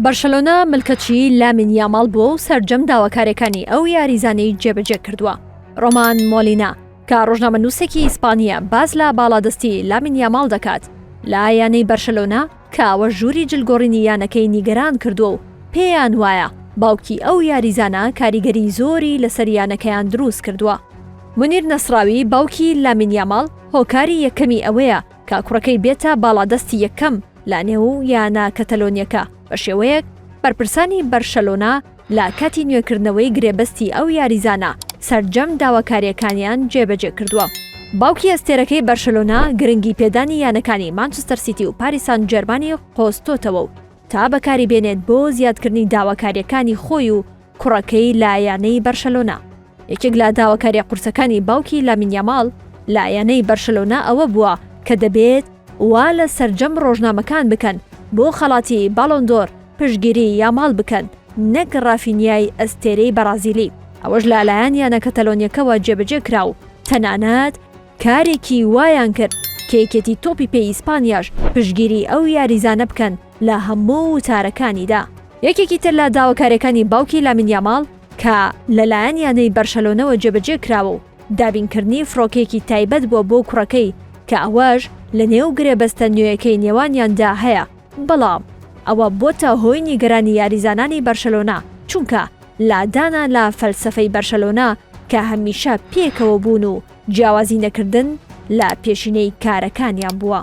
بەرشەلۆنا ملکەچی لامین یاماڵ بووە و سەرجەم داواکاریەکانی ئەو یاریزانەی جێبەجێ کردووە. ڕۆمان مۆلینا کە ڕۆژنامەنووسێکی ئیسپانیە باز لە باڵادەستی لامین یاماڵ دەکات لە یانەی بەرشەلۆنا کە ئەوە ژووری جلگۆڕینی یانەکەی نیگەران کردووە و پێیان وایە باوکی ئەو یاریزانە کاریگەری زۆری لەسەر یانەکەیان دروست کردووە. مونیر نەسراوی باوکی لامین یاماڵ هۆکاری یەکەمی ئەوەیە کە کوڕەکەی بێتە باڵادەستی یەکەم لە نێو یانە کەتەلۆنیەکە بە شێوەیەک بەرپرسانی بەرشەلۆنا لە کاتی نوێکردنەوەی گرێبەستی ئەو یاریزانە سەرجەم داواکاریەکانیان جێبەجێ کردووە. باوکی ئەستێرەکەی بەرشەلۆنا گرنگی پێدانی یانەکانی مانچستەر سیتی و پاریسان جەرمانی خۆستۆتەوە و تا بەکاری بێنێت بۆ زیادکردنی داواکاریەکانی خۆی و کوڕەکەی لە یانەی بەرشەلۆنا. یەکێک لە داواکاریە قورسەکانی باوکی لامین یاماڵ لە یانەی بەرشەلۆنا ئەوە بووە کە دەبێت وا لە سەرجەم ڕۆژنامەکان بکەن بۆ خەڵاتی باڵۆندۆر پشتگیری یاماڵ بکەن نەک ڕافینیای ئەستێرەی بەرازیلی. ئەوەش لەلایەن یانە کەتەلۆنیەکەوە جێبەجێ کرا و تەنانەت کارێکی وایان کرد کە یەکێتی تۆپی پێی ئیسپانیاش پشتگیری ئەو یاریزانە بکەن لە هەموو وتارەکانیدا. یەکێکی تر لە داواکاریەکانی باوکی لامین یاماڵ کە لەلایەن یانەی بەرشەلۆنەوە جێبەجێ کراوە و دابینکردنی فڕۆکێکی تایبەت بووە بۆ کوڕەکەی کە ئەوەش لە نێو گرێبەستە نوێیەکەی نێوانیاندا هەیە، بەڵام ئەوە بۆتە هۆی نیگەرانی یاریزانانی بەرشەلۆنا چونکە لادانا لە فەلسەفەی بەرشەلۆنا کە هەمیشە پێکەوە بوون و جیاوازی نەکردن لە پێشینەی کارەکانیان بووە.